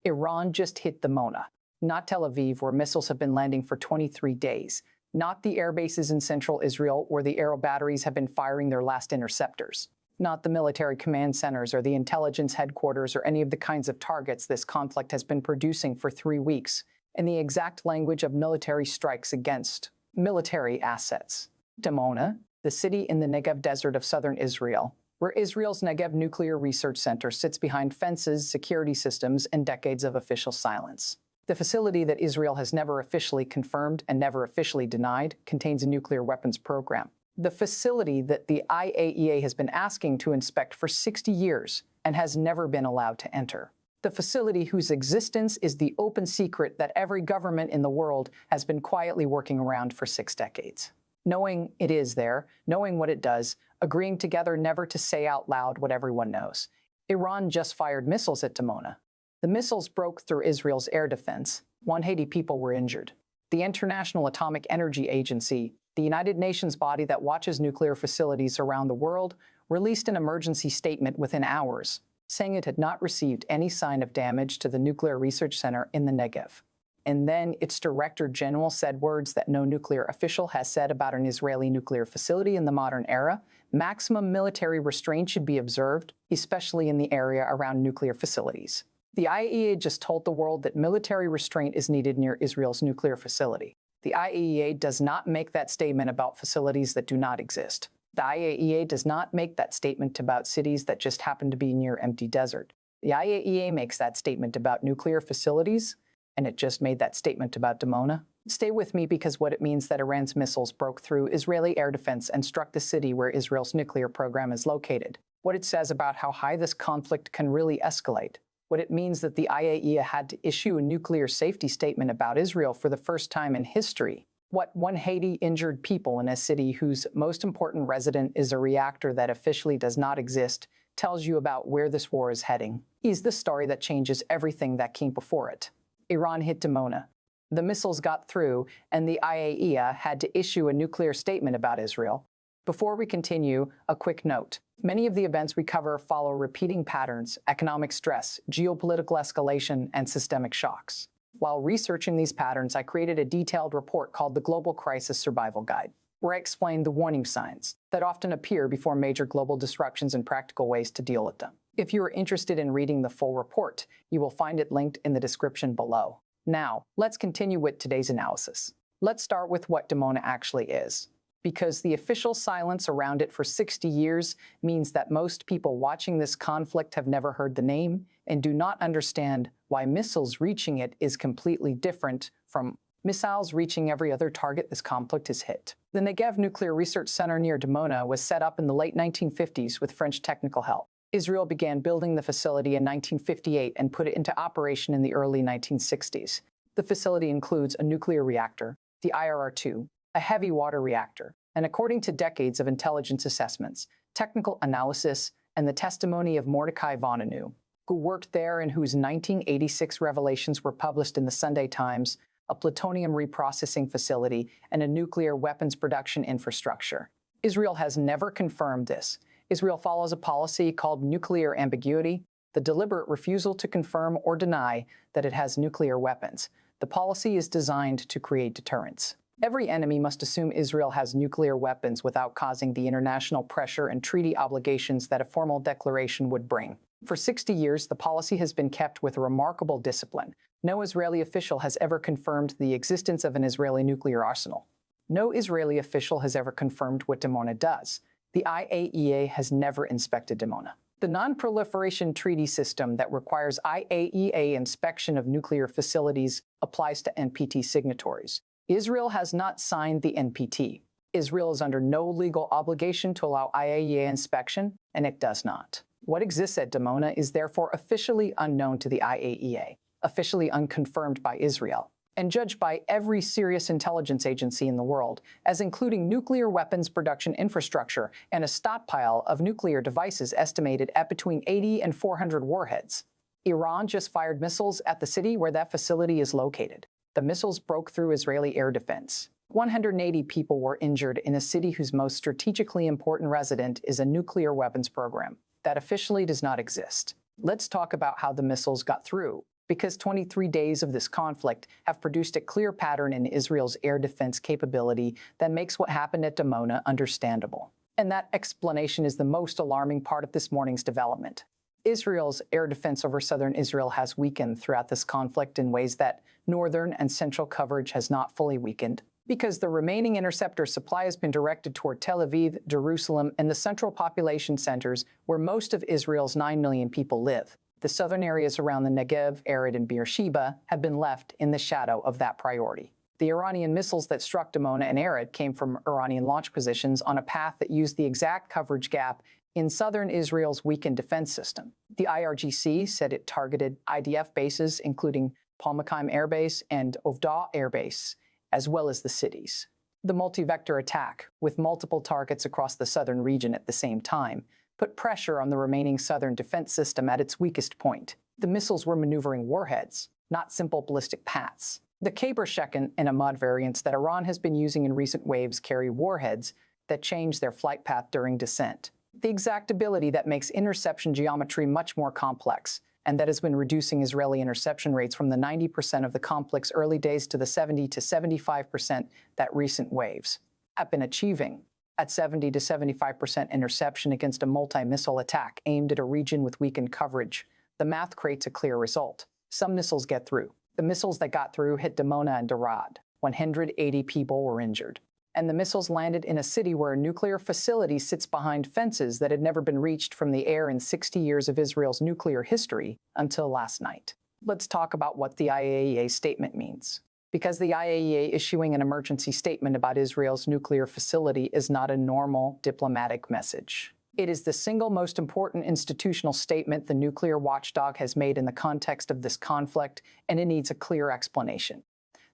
Iran just hit Dimona, not Tel Aviv, where missiles have been landing for 23 days, not the air bases in central Israel, where the aero batteries have been firing their last interceptors, not the military command centers or the intelligence headquarters or any of the kinds of targets this conflict has been producing for 3 weeks, in the exact language of military strikes against military assets. Dimona, the city in the Negev desert of southern Israel, where Israel's Negev Nuclear Research Center sits behind fences, security systems, and decades of official silence. The facility that Israel has never officially confirmed and never officially denied contains a nuclear weapons program. The facility that the IAEA has been asking to inspect for 60 years and has never been allowed to enter. The facility whose existence is the open secret that every government in the world has been quietly working around for 6 decades. Knowing it is there, knowing what it does, agreeing together never to say out loud what everyone knows. Iran just fired missiles at Dimona. The missiles broke through Israel's air defense. 180 people were injured. The International Atomic Energy Agency, the United Nations body that watches nuclear facilities around the world, released an emergency statement within hours, saying it had not received any sign of damage to the nuclear research center in the Negev. And then its director general said words that no nuclear official has said about an Israeli nuclear facility in the modern era. Maximum military restraint should be observed, especially in the area around nuclear facilities. The IAEA just told the world that military restraint is needed near Israel's nuclear facility. The IAEA does not make that statement about facilities that do not exist. The IAEA does not make that statement about cities that just happen to be near empty desert. The IAEA makes that statement about nuclear facilities, and it just made that statement about Dimona. Stay with me, because what it means that Iran's missiles broke through Israeli air defense and struck the city where Israel's nuclear program is located. What it says about how high this conflict can really escalate. What it means that the IAEA had to issue a nuclear safety statement about Israel for the first time in history. What 180 injured people in a city whose most important resident is a reactor that officially does not exist tells you about where this war is heading. Is the story that changes everything that came before it. Iran hit Dimona. The missiles got through, and the IAEA had to issue a nuclear statement about Israel. Before we continue, a quick note. Many of the events we cover follow repeating patterns: economic stress, geopolitical escalation, and systemic shocks. While researching these patterns, I created a detailed report called the Global Crisis Survival Guide, where I explain the warning signs that often appear before major global disruptions and practical ways to deal with them. If you are interested in reading the full report, you will find it linked in the description below. Now, let's continue with today's analysis. Let's start with what Dimona actually is, because the official silence around it for 60 years means that most people watching this conflict have never heard the name and do not understand why missiles reaching it is completely different from missiles reaching every other target this conflict has hit. The Negev Nuclear Research Center near Dimona was set up in the late 1950s with French technical help. Israel began building the facility in 1958 and put it into operation in the early 1960s. The facility includes a nuclear reactor, the IRR-2, a heavy water reactor, and according to decades of intelligence assessments, technical analysis, and the testimony of Mordecai Vanunu, who worked there and whose 1986 revelations were published in the Sunday Times, a plutonium reprocessing facility, and a nuclear weapons production infrastructure. Israel has never confirmed this. Israel follows a policy called nuclear ambiguity, the deliberate refusal to confirm or deny that it has nuclear weapons. The policy is designed to create deterrence. Every enemy must assume Israel has nuclear weapons without causing the international pressure and treaty obligations that a formal declaration would bring. For 60 years, the policy has been kept with remarkable discipline. No Israeli official has ever confirmed the existence of an Israeli nuclear arsenal. No Israeli official has ever confirmed what Dimona does. The IAEA has never inspected Dimona. The Non-Proliferation Treaty System that requires IAEA inspection of nuclear facilities applies to NPT signatories. Israel has not signed the NPT. Israel is under no legal obligation to allow IAEA inspection, and it does not. What exists at Dimona is therefore officially unknown to the IAEA, officially unconfirmed by Israel, and judged by every serious intelligence agency in the world as including nuclear weapons production infrastructure and a stockpile of nuclear devices estimated at between 80 and 400 warheads. Iran just fired missiles at the city where that facility is located. The missiles broke through Israeli air defense. 180 people were injured in a city whose most strategically important resident is a nuclear weapons program that officially does not exist. Let's talk about how the missiles got through. because 23 days of this conflict have produced a clear pattern in Israel's air defense capability that makes what happened at Dimona understandable. And that explanation is the most alarming part of this morning's development. Israel's air defense over southern Israel has weakened throughout this conflict in ways that northern and central coverage has not fully weakened, because the remaining interceptor supply has been directed toward Tel Aviv, Jerusalem, and the central population centers where most of Israel's 9 million people live. The southern areas around the Negev, Arad, and Beersheba have been left in the shadow of that priority. The Iranian missiles that struck Dimona and Arad came from Iranian launch positions on a path that used the exact coverage gap in southern Israel's weakened defense system. The IRGC said it targeted IDF bases, including Palmachim Air Base and Ovda Air Base, as well as the cities. The multi-vector attack, with multiple targets across the southern region at the same time, put pressure on the remaining southern defense system at its weakest point. The missiles were maneuvering warheads, not simple ballistic paths. The Kaber-Shekin and Ahmad variants that Iran has been using in recent waves carry warheads that change their flight path during descent. The exact ability that makes interception geometry much more complex, and that has been reducing Israeli interception rates from the 90% of the conflict's early days to the 70 to 75% that recent waves have been achieving. At 70 to 75% interception against a multi-missile attack aimed at a region with weakened coverage, the math creates a clear result. Some missiles get through. The missiles that got through hit Dimona and Arad. 180 people were injured. And the missiles landed in a city where a nuclear facility sits behind fences that had never been reached from the air in 60 years of Israel's nuclear history until last night. Let's talk about what the IAEA statement means. Because the IAEA issuing an emergency statement about Israel's nuclear facility is not a normal diplomatic message. It is the single most important institutional statement the nuclear watchdog has made in the context of this conflict, and it needs a clear explanation.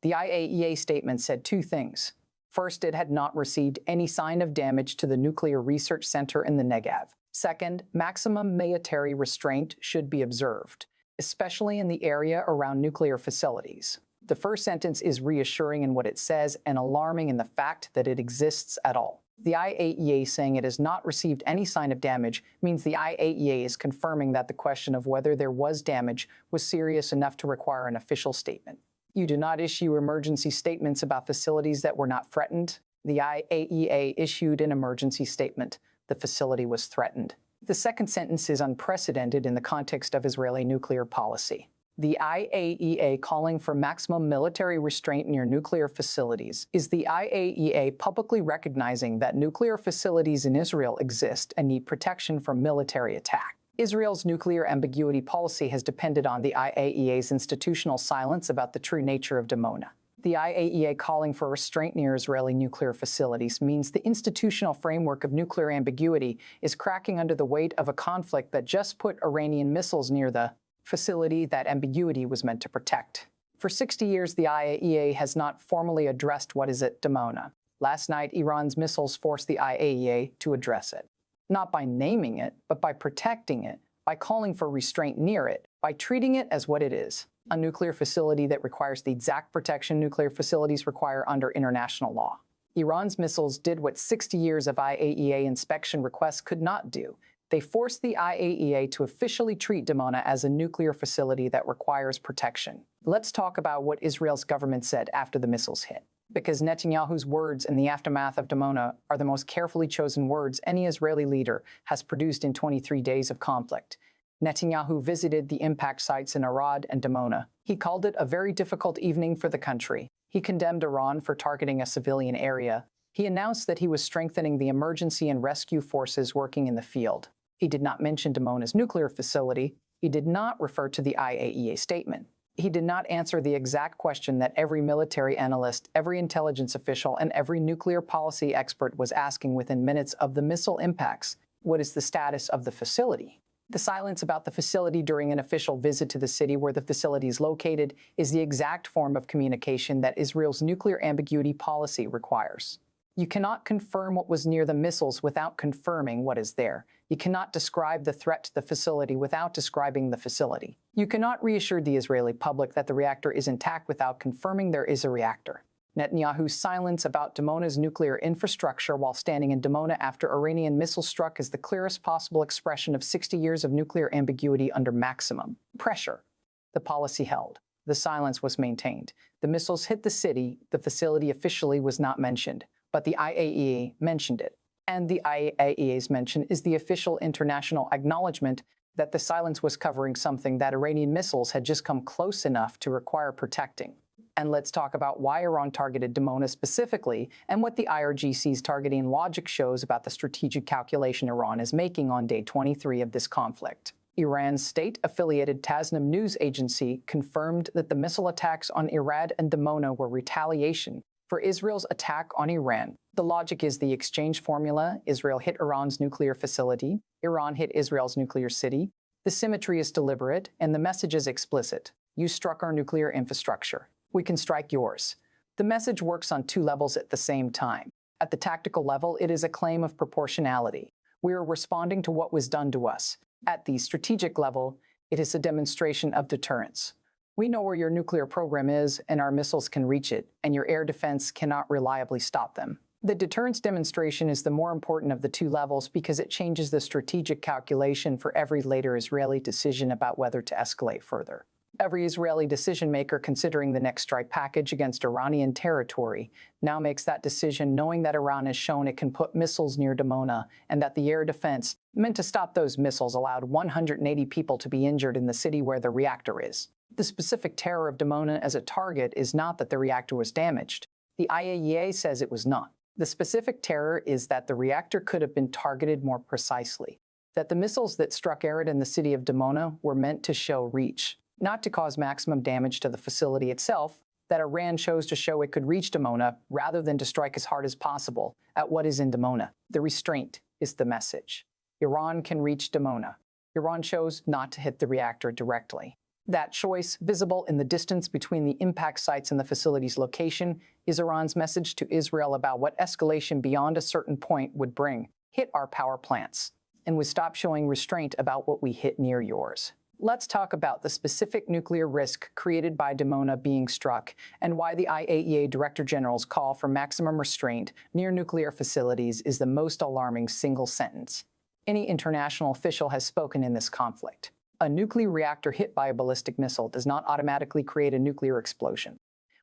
The IAEA statement said two things. First, it had not received any sign of damage to the nuclear research center in the Negev. Second, maximum military restraint should be observed, especially in the area around nuclear facilities. The first sentence is reassuring in what it says and alarming in the fact that it exists at all. The IAEA saying it has not received any sign of damage means the IAEA is confirming that the question of whether there was damage was serious enough to require an official statement. You do not issue emergency statements about facilities that were not threatened. The IAEA issued an emergency statement. The facility was threatened. The second sentence is unprecedented in the context of Israeli nuclear policy. The IAEA calling for maximum military restraint near nuclear facilities is the IAEA publicly recognizing that nuclear facilities in Israel exist and need protection from military attack. Israel's nuclear ambiguity policy has depended on the IAEA's institutional silence about the true nature of Dimona. The IAEA calling for restraint near Israeli nuclear facilities means the institutional framework of nuclear ambiguity is cracking under the weight of a conflict that just put Iranian missiles near the facility that ambiguity was meant to protect. For 60 years, the IAEA has not formally addressed what is at Dimona. Last night, Iran's missiles forced the IAEA to address it. Not by naming it, but by protecting it, by calling for restraint near it, by treating it as what it is, a nuclear facility that requires the exact protection nuclear facilities require under international law. Iran's missiles did what 60 years of IAEA inspection requests could not do. They forced the IAEA to officially treat Dimona as a nuclear facility that requires protection. Let's talk about what Israel's government said after the missiles hit. Because Netanyahu's words in the aftermath of Dimona are the most carefully chosen words any Israeli leader has produced in 23 days of conflict. Netanyahu visited the impact sites in Arad and Dimona. He called it a very difficult evening for the country. He condemned Iran for targeting a civilian area. He announced that he was strengthening the emergency and rescue forces working in the field. He did not mention Dimona's nuclear facility. He did not refer to the IAEA statement. He did not answer the exact question that every military analyst, every intelligence official, and every nuclear policy expert was asking within minutes of the missile impacts. What is the status of the facility? The silence about the facility during an official visit to the city where the facility is located is the exact form of communication that Israel's nuclear ambiguity policy requires. You cannot confirm what was near the missiles without confirming what is there. You cannot describe the threat to the facility without describing the facility. You cannot reassure the Israeli public that the reactor is intact without confirming there is a reactor. Netanyahu's silence about Dimona's nuclear infrastructure while standing in Dimona after Iranian missiles struck is the clearest possible expression of 60 years of nuclear ambiguity under maximum pressure. The policy held. The silence was maintained. The missiles hit the city. The facility officially was not mentioned, but the IAEA mentioned it. And the IAEA's mention is the official international acknowledgement that the silence was covering something that Iranian missiles had just come close enough to require protecting. And let's talk about why Iran targeted Dimona specifically and what the IRGC's targeting logic shows about the strategic calculation Iran is making on day 23 of this conflict. Iran's state-affiliated Tasnim news agency confirmed that the missile attacks on Arad and Dimona were retaliation for Israel's attack on Iran. The logic is the exchange formula: Israel hit Iran's nuclear facility, Iran hit Israel's nuclear city. The symmetry is deliberate, and the message is explicit. You struck our nuclear infrastructure. We can strike yours. The message works on two levels at the same time. At the tactical level, it is a claim of proportionality. We are responding to what was done to us. At the strategic level, it is a demonstration of deterrence. We know where your nuclear program is, and our missiles can reach it, and your air defense cannot reliably stop them. The deterrence demonstration is the more important of the two levels because it changes the strategic calculation for every later Israeli decision about whether to escalate further. Every Israeli decision-maker considering the next strike package against Iranian territory now makes that decision knowing that Iran has shown it can put missiles near Dimona and that the air defense meant to stop those missiles allowed 180 people to be injured in the city where the reactor is. The specific terror of Dimona as a target is not that the reactor was damaged. The IAEA says it was not. The specific terror is that the reactor could have been targeted more precisely, that the missiles that struck Arad in the city of Dimona were meant to show reach, not to cause maximum damage to the facility itself, that Iran chose to show it could reach Dimona rather than to strike as hard as possible at what is in Dimona. The restraint is the message. Iran can reach Dimona. Iran chose not to hit the reactor directly. That choice, visible in the distance between the impact sites and the facility's location, is Iran's message to Israel about what escalation beyond a certain point would bring. Hit our power plants, and we stop showing restraint about what we hit near yours. Let's talk about the specific nuclear risk created by Dimona being struck and why the IAEA Director General's call for maximum restraint near nuclear facilities is the most alarming single sentence any international official has spoken in this conflict. A nuclear reactor hit by a ballistic missile does not automatically create a nuclear explosion.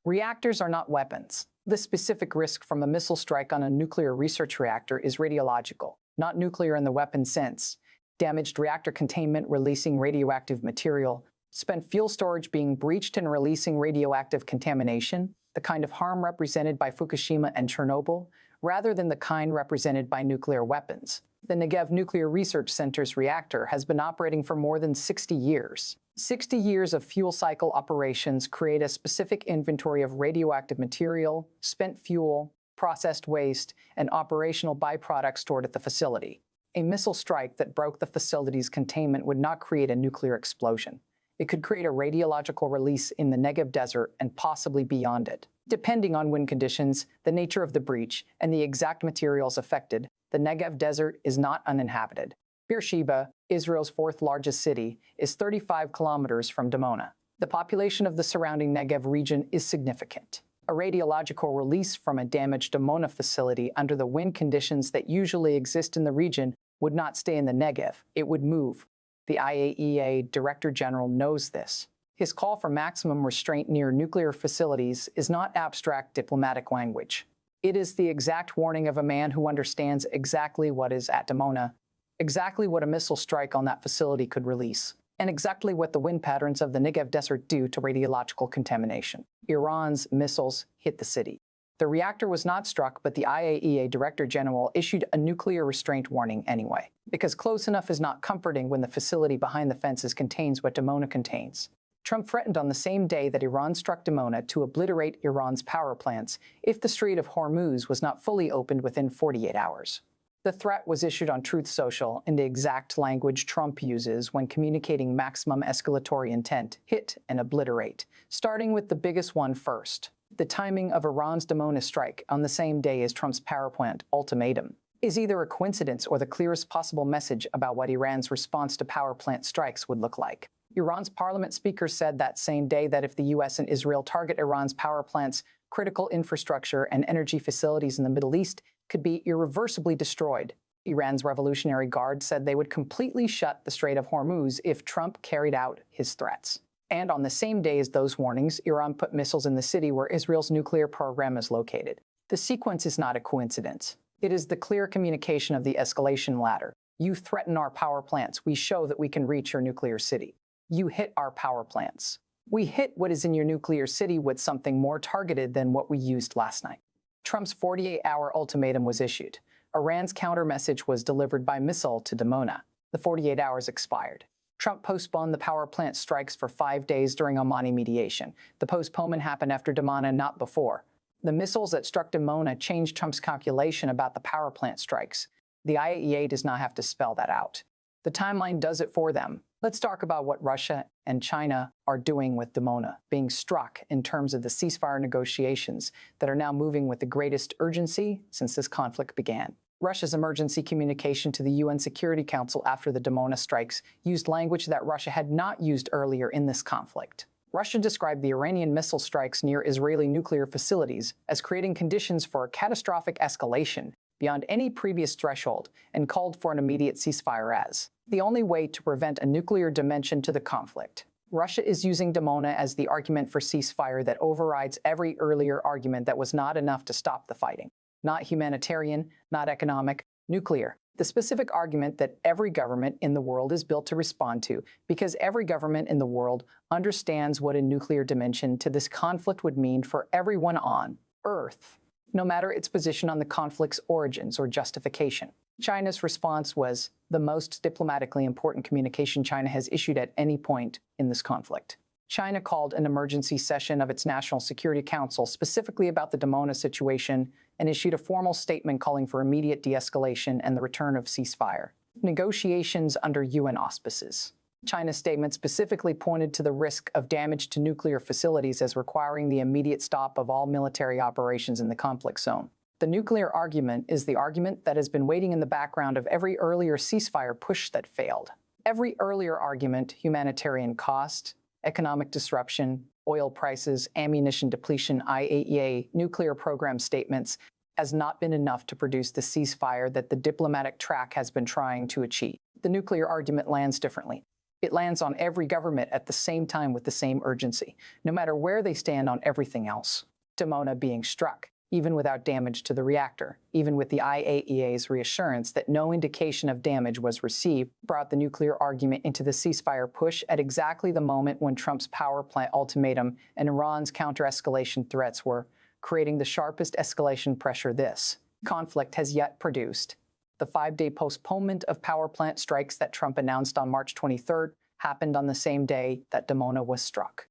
Reactors are not weapons. The specific risk from a missile strike on a nuclear research reactor is radiological, not nuclear in the weapon sense. Damaged reactor containment releasing radioactive material, spent fuel storage being breached and releasing radioactive contamination, the kind of harm represented by Fukushima and Chernobyl, rather than the kind represented by nuclear weapons. The Negev Nuclear Research Center's reactor has been operating for more than 60 years. 60 years of fuel cycle operations create a specific inventory of radioactive material, spent fuel, processed waste, and operational byproducts stored at the facility. A missile strike that broke the facility's containment would not create a nuclear explosion. It could create a radiological release in the Negev desert and possibly beyond it. Depending on wind conditions, the nature of the breach, and the exact materials affected, the Negev desert is not uninhabited. Beersheba, Israel's fourth largest city, is 35 kilometers from Dimona. The population of the surrounding Negev region is significant. A radiological release from a damaged Dimona facility under the wind conditions that usually exist in the region would not stay in the Negev. It would move. The IAEA Director General knows this. His call for maximum restraint near nuclear facilities is not abstract diplomatic language. It is the exact warning of a man who understands exactly what is at Dimona, exactly what a missile strike on that facility could release, and exactly what the wind patterns of the Negev desert do to radiological contamination. Iran's missiles hit the city. The reactor was not struck, but the IAEA Director General issued a nuclear restraint warning anyway, because close enough is not comforting when the facility behind the fences contains what Dimona contains. Trump threatened on the same day that Iran struck Dimona to obliterate Iran's power plants if the Strait of Hormuz was not fully opened within 48 hours. The threat was issued on Truth Social in the exact language Trump uses when communicating maximum escalatory intent, hit and obliterate, starting with the biggest one first. The timing of Iran's Dimona strike on the same day as Trump's power plant ultimatum is either a coincidence or the clearest possible message about what Iran's response to power plant strikes would look like. Iran's parliament speaker said that same day that if the U.S. and Israel target Iran's power plants, critical infrastructure and energy facilities in the Middle East could be irreversibly destroyed. Iran's Revolutionary Guard said they would completely shut the Strait of Hormuz if Trump carried out his threats. And on the same day as those warnings, Iran put missiles in the city where Israel's nuclear program is located. The sequence is not a coincidence. It is the clear communication of the escalation ladder. You threaten our power plants. We show that we can reach your nuclear city. You hit our power plants. We hit what is in your nuclear city with something more targeted than what we used last night. Trump's 48-hour ultimatum was issued. Iran's counter message was delivered by missile to Dimona. The 48 hours expired. Trump postponed the power plant strikes for 5 days during Omani mediation. The postponement happened after Dimona, not before. The missiles that struck Dimona changed Trump's calculation about the power plant strikes. The IAEA does not have to spell that out. The timeline does it for them. Let's talk about what Russia and China are doing with Dimona being struck in terms of the ceasefire negotiations that are now moving with the greatest urgency since this conflict began. Russia's emergency communication to the UN Security Council after the Dimona strikes used language that Russia had not used earlier in this conflict. Russia described the Iranian missile strikes near Israeli nuclear facilities as creating conditions for a catastrophic escalation beyond any previous threshold and called for an immediate ceasefire as the only way to prevent a nuclear dimension to the conflict. Russia is using Dimona as the argument for ceasefire that overrides every earlier argument that was not enough to stop the fighting. Not humanitarian, not economic, nuclear. The specific argument that every government in the world is built to respond to, because every government in the world understands what a nuclear dimension to this conflict would mean for everyone on Earth, no matter its position on the conflict's origins or justification. China's response was the most diplomatically important communication China has issued at any point in this conflict. China called an emergency session of its National Security Council specifically about the Dimona situation and issued a formal statement calling for immediate de-escalation and the return of ceasefire. Negotiations under UN auspices. China's statement specifically pointed to the risk of damage to nuclear facilities as requiring the immediate stop of all military operations in the conflict zone. The nuclear argument is the argument that has been waiting in the background of every earlier ceasefire push that failed. Every earlier argument, humanitarian cost, economic disruption, oil prices, ammunition depletion, IAEA, nuclear program statements, has not been enough to produce the ceasefire that the diplomatic track has been trying to achieve. The nuclear argument lands differently. It lands on every government at the same time with the same urgency, no matter where they stand on everything else. Dimona being struck, even without damage to the reactor, even with the IAEA's reassurance that no indication of damage was received, brought the nuclear argument into the ceasefire push at exactly the moment when Trump's power plant ultimatum and Iran's counter-escalation threats were creating the sharpest escalation pressure this conflict has yet produced. The 5-day postponement of power plant strikes that Trump announced on March 23rd happened on the same day that Dimona was struck.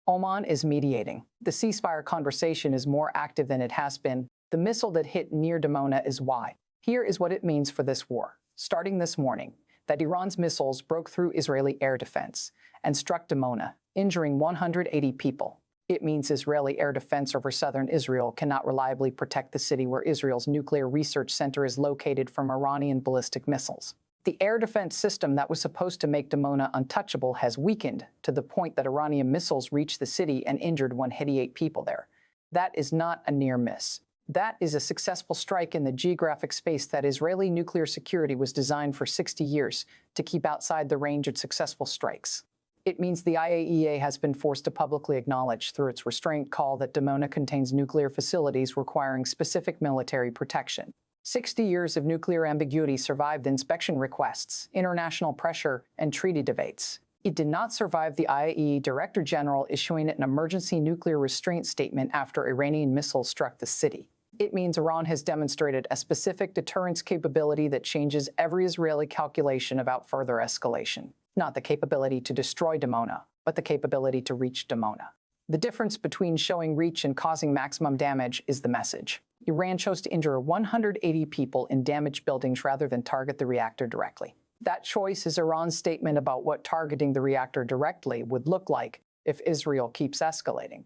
Oman is mediating. The ceasefire conversation is more active than it has been. The missile that hit near Dimona is why. Here is what it means for this war. Starting this morning, that Iran's missiles broke through Israeli air defense and struck Dimona, injuring 180 people. It means Israeli air defense over southern Israel cannot reliably protect the city where Israel's nuclear research center is located from Iranian ballistic missiles. The air defense system that was supposed to make Dimona untouchable has weakened to the point that Iranian missiles reached the city and injured 188 people there. That is not a near miss. That is a successful strike in the geographic space that Israeli nuclear security was designed for 60 years to keep outside the range of successful strikes. It means the IAEA has been forced to publicly acknowledge through its restraint call that Dimona contains nuclear facilities requiring specific military protection. 60 years of nuclear ambiguity survived inspection requests, international pressure, and treaty debates. It did not survive the IAEA Director General issuing an emergency nuclear restraint statement after Iranian missiles struck the city. It means Iran has demonstrated a specific deterrence capability that changes every Israeli calculation about further escalation. Not the capability to destroy Dimona, but the capability to reach Dimona. The difference between showing reach and causing maximum damage is the message. Iran chose to injure 180 people in damaged buildings rather than target the reactor directly. That choice is Iran's statement about what targeting the reactor directly would look like if Israel keeps escalating.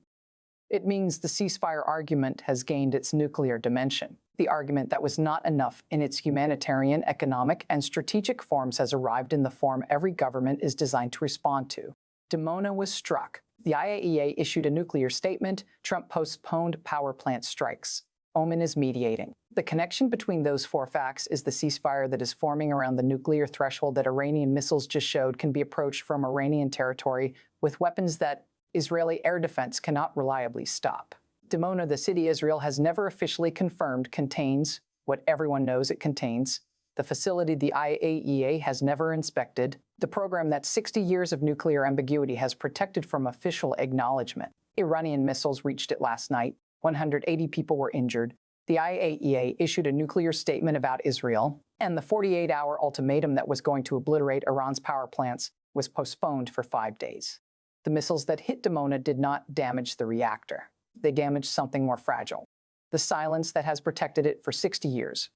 It means the ceasefire argument has gained its nuclear dimension. The argument that was not enough in its humanitarian, economic, and strategic forms has arrived in the form every government is designed to respond to. Dimona was struck. The IAEA issued a nuclear statement. Trump postponed power plant strikes. Oman is mediating. The connection between those four facts is the ceasefire that is forming around the nuclear threshold that Iranian missiles just showed can be approached from Iranian territory with weapons that Israeli air defense cannot reliably stop. Dimona, the city Israel has never officially confirmed contains what everyone knows it contains, the facility the IAEA has never inspected, the program that 60 years of nuclear ambiguity has protected from official acknowledgement. Iranian missiles reached it last night. 180 people were injured. The IAEA issued a nuclear statement about Israel, and the 48-hour ultimatum that was going to obliterate Iran's power plants was postponed for 5 days. The missiles that hit Dimona did not damage the reactor. They damaged something more fragile, the silence that has protected it for 60 years.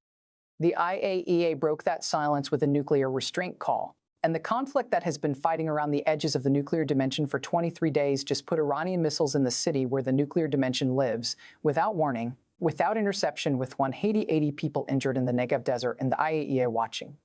The IAEA broke that silence with a nuclear restraint call, and the conflict that has been fighting around the edges of the nuclear dimension for 23 days just put Iranian missiles in the city where the nuclear dimension lives, without warning, without interception, with 180 people injured in the Negev desert, and the IAEA watching.